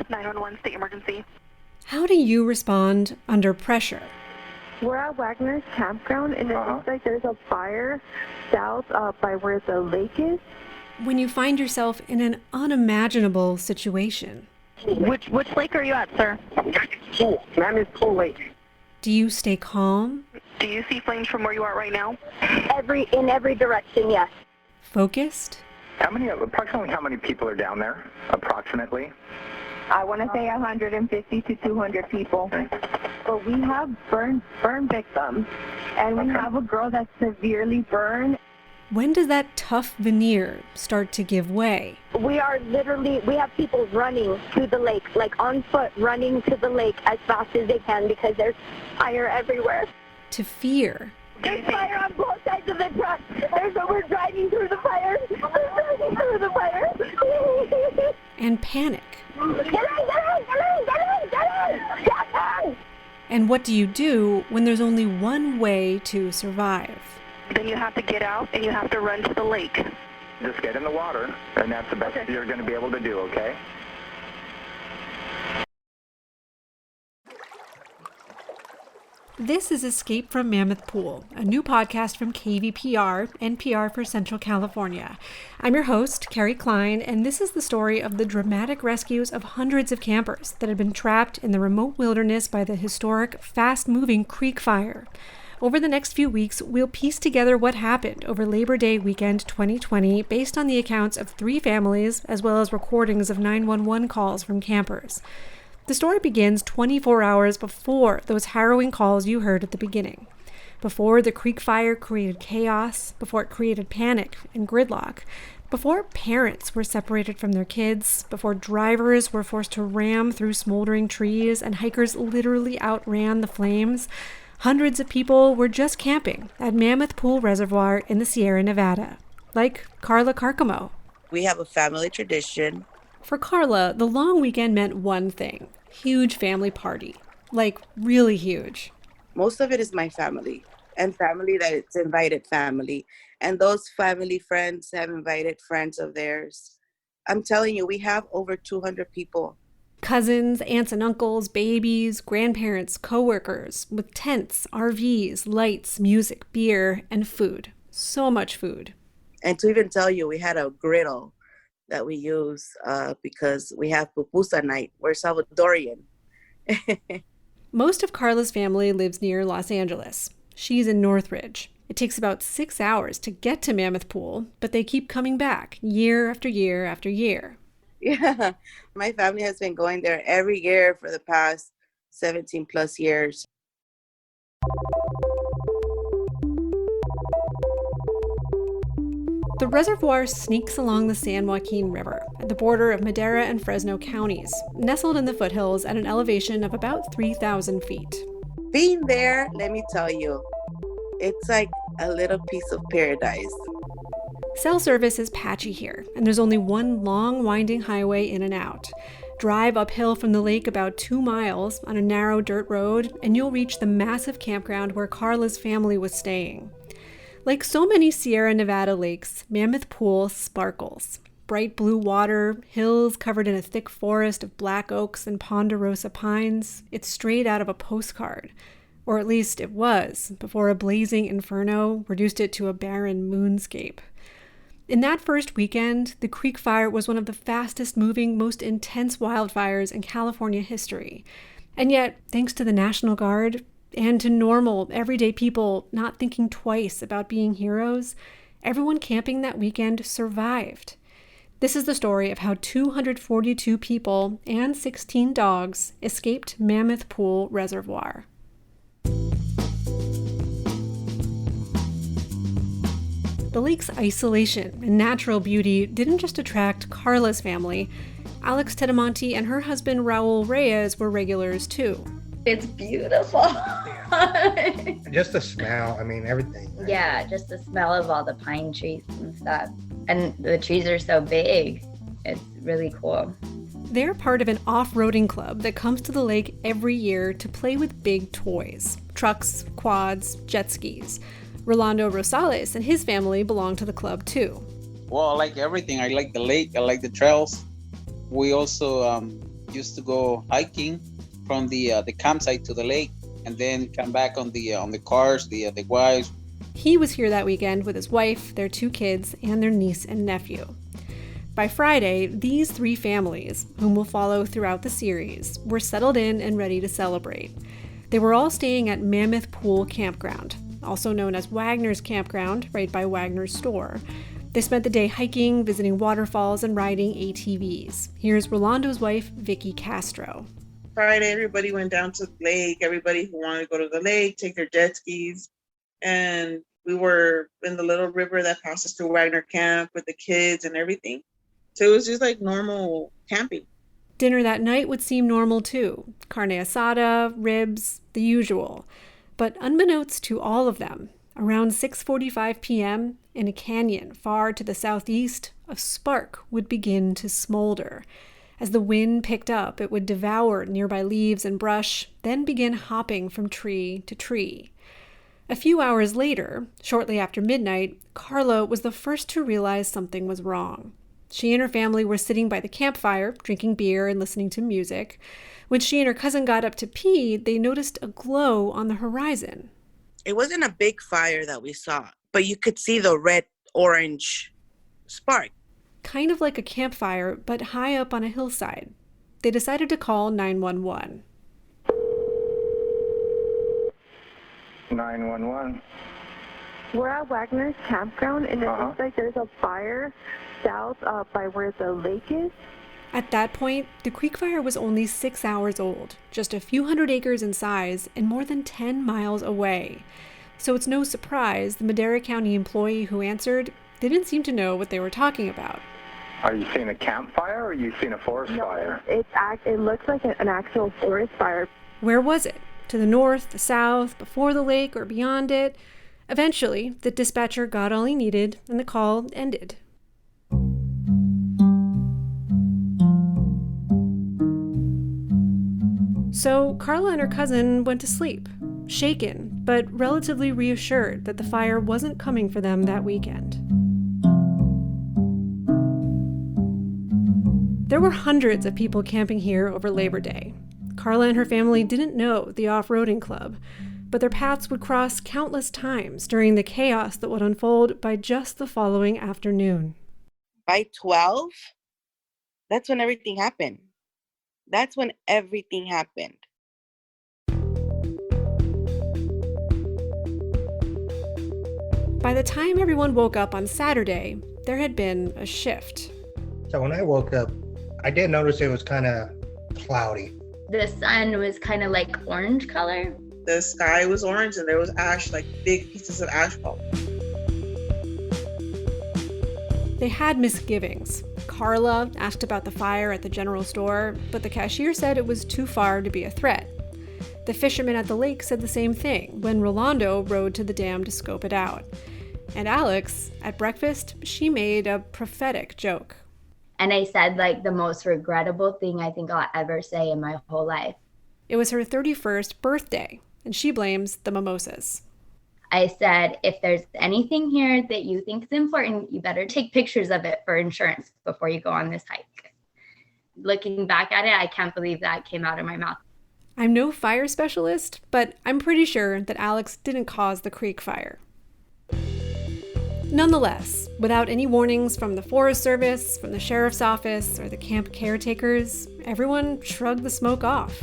911 state emergency. How do you respond under pressure? We're at Wagner's campground, and it looks like there's a fire south by where the lake is. When you find yourself in an unimaginable situation, Which lake are you at, sir? Pool, Mammoth Pool Lake. do you stay calm, Do you see flames from where you are right now? In every direction, yes. focused, Approximately how many people are down there? Approximately. I want to say 150 to 200 people. But we have burn victims, and we have a girl that's severely burned. when does that tough veneer start to give way? We have people running to the lake, like on foot, running to the lake as fast as they can because there's fire everywhere. To fear, There's fire on both sides of the truck. We're driving through the fire. We're driving through the fire. and panic. Get in! And what do you do when there's only one way to survive? Then you have to get out and you have to run to the lake. Just get in the water, and that's the best you're going to be able to do, okay? This is Escape from Mammoth Pool, a new podcast from KVPR, NPR for Central California. I'm your host, Carrie Klein, and this is the story of the dramatic rescues of hundreds of campers that had been trapped in the remote wilderness by the historic, fast-moving creek fire. Over the next few weeks, we'll piece together what happened over Labor Day weekend 2020 based on the accounts of 3 families as well as recordings of 911 calls from campers. The story begins 24 hours before those harrowing calls you heard at the beginning. Before the creek fire created chaos, before it created panic and gridlock, before parents were separated from their kids, before drivers were forced to ram through smoldering trees and hikers literally outran the flames, hundreds of people were just camping at Mammoth Pool Reservoir in the Sierra Nevada, like Carla Carcamo. We have a family tradition. For Carla, the long weekend meant one thing: huge family party. Like, really huge. Most of it is my family, and family that it's invited family. And those family friends have invited friends of theirs. I'm telling you, we have over 200 people. Cousins, aunts and uncles, babies, grandparents, coworkers, with tents, RVs, lights, music, beer, and food. So much food. And to even tell you, we had a griddle that we use because we have pupusa night. We're Salvadorian. Most of Carla's family lives near Los Angeles. She's in Northridge. It takes about 6 hours to get to Mammoth Pool, but they keep coming back year after year after year. Yeah, my family has been going there every year for the past 17 plus years. The reservoir sneaks along the San Joaquin River at the border of Madera and Fresno counties, nestled in the foothills at an elevation of about 3,000 feet. Being there, let me tell you, it's like a little piece of paradise. Cell service is patchy here, and there's only one long, winding highway in and out. Drive uphill from the lake about 2 miles on a narrow dirt road, and you'll reach the massive campground where Carla's family was staying. Like so many Sierra Nevada lakes, Mammoth Pool sparkles. Bright blue water, hills covered in a thick forest of black oaks and ponderosa pines. It's straight out of a postcard. Or at least it was, before a blazing inferno reduced it to a barren moonscape. In that first weekend, the creek fire was one of the fastest moving, most intense wildfires in California history. And yet, thanks to the National Guard, and to normal, everyday people not thinking twice about being heroes, everyone camping that weekend survived. This is the story of how 242 people and 16 dogs escaped Mammoth Pool Reservoir. The lake's isolation and natural beauty didn't just attract Carla's family. Alex Tedemonte and her husband Raul Reyes were regulars too. It's beautiful. Just the smell, everything. Right? Yeah, just the smell of all the pine trees and stuff. And the trees are so big. It's really cool. They're part of an off-roading club that comes to the lake every year to play with big toys. Trucks, quads, jet skis. Rolando Rosales and his family belong to the club too. Well, I like everything. I like the lake. I like the trails. We also used to go hiking from the campsite to the lake, and then come back on the cars, the wives. He was here that weekend with his wife, their 2 kids, and their niece and nephew. By Friday, these 3 families, whom we'll follow throughout the series, were settled in and ready to celebrate. They were all staying at Mammoth Pool Campground, also known as Wagner's Campground, right by Wagner's store. They spent the day hiking, visiting waterfalls, and riding ATVs. Here's Rolando's wife, Vicky Castro. Friday, everybody went down to the lake. Everybody who wanted to go to the lake, take their jet skis. And we were in the little river that passes through Wagner Camp with the kids and everything. So it was just like normal camping. Dinner that night would seem normal too. Carne asada, ribs, the usual. But unbeknownst to all of them, around 6:45 p.m., in a canyon far to the southeast, a spark would begin to smolder. As the wind picked up, it would devour nearby leaves and brush, then begin hopping from tree to tree. A few hours later, shortly after midnight, Carla was the first to realize something was wrong. She and her family were sitting by the campfire, drinking beer and listening to music. When she and her cousin got up to pee, they noticed a glow on the horizon. It wasn't a big fire that we saw, but you could see the red-orange spark. Kind of like a campfire, but high up on a hillside. They decided to call 911. 911. We're at Wagner's Campground, and it looks like there's a fire south by where the lake is. At that point, the creek fire was only 6 hours old, just a few hundred acres in size, and more than 10 miles away. So it's no surprise the Madera County employee who answered didn't seem to know what they were talking about. Are you seeing a campfire or are you seeing a forest fire? It looks like an actual forest fire. Where was it? To the north, the south, before the lake, or beyond it? Eventually, the dispatcher got all he needed, and the call ended. So Carla and her cousin went to sleep, shaken, but relatively reassured that the fire wasn't coming for them that weekend. There were hundreds of people camping here over Labor Day. Carla and her family didn't know the off-roading club, but their paths would cross countless times during the chaos that would unfold by just the following afternoon. By 12, that's when everything happened. That's when everything happened. By the time everyone woke up on Saturday, there had been a shift. So when I woke up, I did notice it was kind of cloudy. The sun was kind of like orange color. The sky was orange and there was ash, like big pieces of asphalt. They had misgivings. Carla asked about the fire at the general store, but the cashier said it was too far to be a threat. The fisherman at the lake said the same thing when Rolando rode to the dam to scope it out. And Alex, at breakfast, she made a prophetic joke. And I said like the most regrettable thing I think I'll ever say in my whole life. It was her 31st birthday, and she blames the mimosas. I said, if there's anything here that you think is important, you better take pictures of it for insurance before you go on this hike. Looking back at it, I can't believe that came out of my mouth. I'm no fire specialist, but I'm pretty sure that Alex didn't cause the creek fire. Nonetheless, without any warnings from the Forest Service, from the Sheriff's Office, or the camp caretakers, everyone shrugged the smoke off.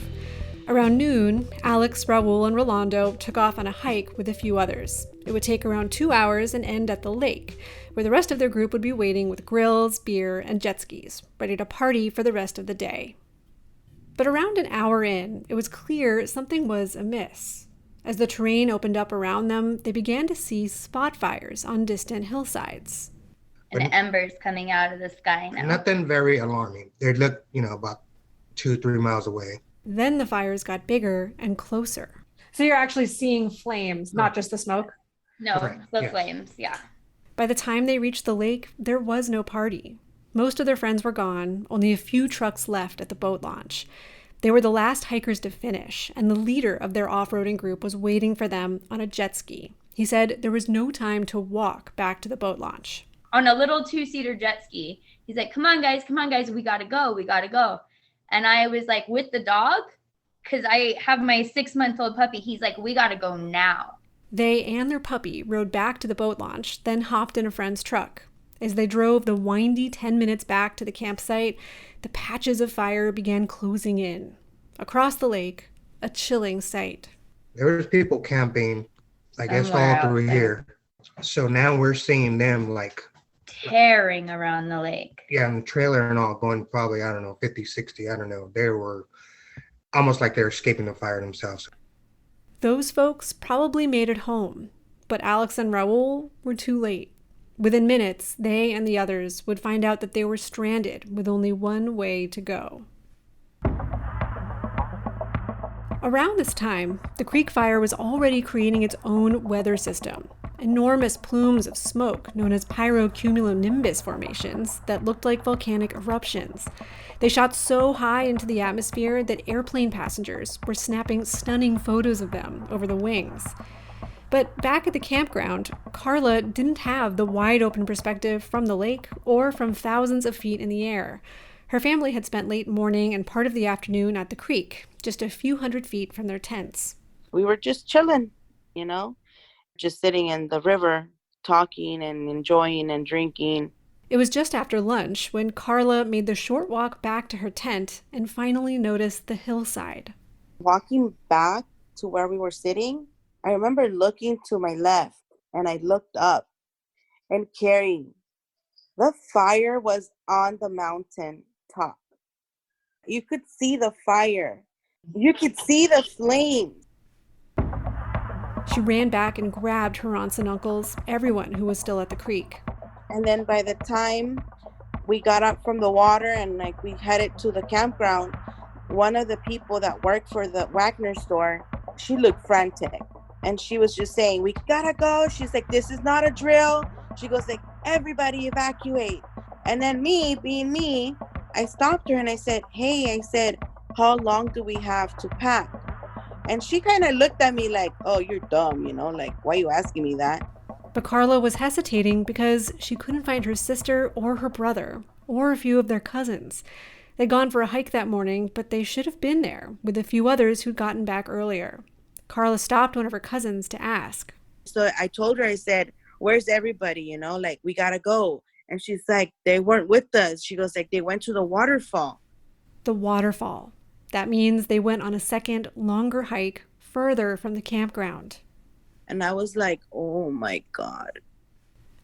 Around noon, Alex, Raul, and Rolando took off on a hike with a few others. It would take around 2 hours and end at the lake, where the rest of their group would be waiting with grills, beer, and jet skis, ready to party for the rest of the day. But around an hour in, it was clear something was amiss. As the terrain opened up around them, they began to see spot fires on distant hillsides. And embers coming out of the sky now. Nothing very alarming. They looked, about 2-3 miles away. Then the fires got bigger and closer. So you're actually seeing flames, not just the smoke? No, Correct. the Yes. flames, yeah. By the time they reached the lake, there was no party. Most of their friends were gone, only a few trucks left at the boat launch. They were the last hikers to finish, and the leader of their off-roading group was waiting for them on a jet ski. He said there was no time to walk back to the boat launch. On a little 2-seater jet ski. He's like, come on guys, we gotta go. And I was like, with the dog? Because I have my 6-month-old puppy. He's like, we got to go now. They and their puppy rode back to the boat launch, then hopped in a friend's truck. As they drove the windy 10 minutes back to the campsite, the patches of fire began closing in. Across the lake, a chilling sight. There was people camping, I guess, Somewhere all through out there. here. So now we're seeing them like, Tearing around the lake. yeah, in the trailer and all going probably, I don't know, 50, 60, I don't know. They were almost like they're escaping the fire themselves. Those folks probably made it home, but Alex and Raul were too late. Within minutes, they and the others would find out that they were stranded with only one way to go. Around this time, the creek fire was already creating its own weather system. Enormous plumes of smoke, known as pyrocumulonimbus formations, that looked like volcanic eruptions. They shot so high into the atmosphere that airplane passengers were snapping stunning photos of them over the wings. But back at the campground, Carla didn't have the wide-open perspective from the lake or from thousands of feet in the air. Her family had spent late morning and part of the afternoon at the creek, just a few hundred feet from their tents. We were just chilling, just sitting in the river, talking and enjoying and drinking. It was just after lunch when Carla made the short walk back to her tent and finally noticed the hillside. Walking back to where we were sitting, I remember looking to my left and I looked up, and Carrie, the fire was on the mountain top. You could see the fire. You could see the flame. She ran back and grabbed her aunts and uncles, everyone who was still at the creek. And then by the time we got up from the water and we headed to the campground, one of the people that worked for the Wagner store, she looked frantic. And she was just saying, we gotta go. She's like, this is not a drill. She goes like, everybody evacuate. And then me, being me, I stopped her and I said, hey, how long do we have to pack? And she kind of looked at me like, oh, you're dumb, like, why are you asking me that? But Carla was hesitating because she couldn't find her sister or her brother or a few of their cousins. They'd gone for a hike that morning, but they should have been there with a few others who'd gotten back earlier. Carla stopped one of her cousins to ask. So I told her, I said, where's everybody? Like, we gotta go. And she's like, they weren't with us. She goes like, they went to the waterfall. The waterfall. That means they went on a second, longer hike further from the campground. And I was like, oh my God.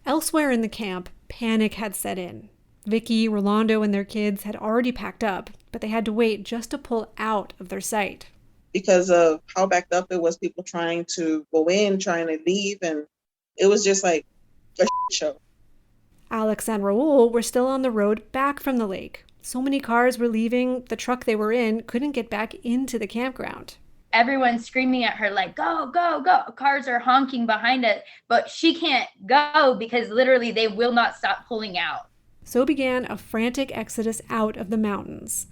Elsewhere in the camp, panic had set in. Vicky, Rolando, and their kids had already packed up, but they had to wait just to pull out of their sight. Because of how backed up it was, people trying to go in, trying to leave, and it was just like a show. Alex and Raul were still on the road back from the lake. So many cars were leaving, the truck they were in couldn't get back into the campground. Everyone's screaming at her like, go, go, go. Cars are honking behind us, but she can't go because literally they will not stop pulling out. So began a frantic exodus out of the mountains.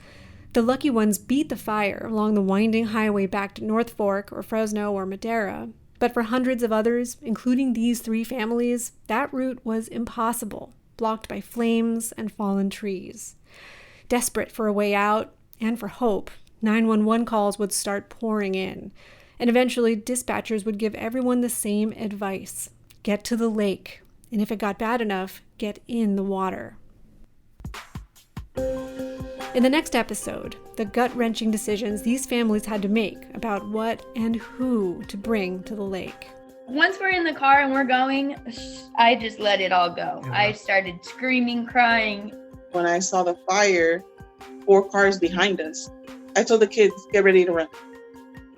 The lucky ones beat the fire along the winding highway back to North Fork or Fresno or Madera. But for hundreds of others, including these 3 families, that route was impossible, blocked by flames and fallen trees. Desperate for a way out and for hope, 911 calls would start pouring in. And eventually, dispatchers would give everyone the same advice. Get to the lake. And if it got bad enough, get in the water. In the next episode, the gut-wrenching decisions these families had to make about what and who to bring to the lake. Once we're in the car and we're going, I just let it all go. Yeah. I started screaming, crying. When I saw the fire, 4 cars behind us, I told the kids, get ready to run.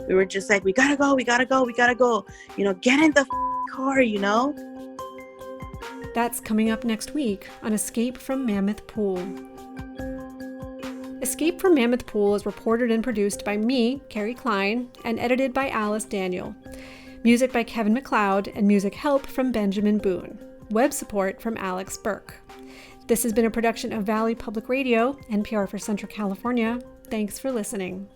We were just like, we gotta go. Get in the car, That's coming up next week on Escape from Mammoth Pool. Escape from Mammoth Pool is reported and produced by me, Carrie Klein, and edited by Alice Daniel. Music by Kevin MacLeod and music help from Benjamin Boone. Web support from Alex Burke. This has been a production of Valley Public Radio, NPR for Central California. Thanks for listening.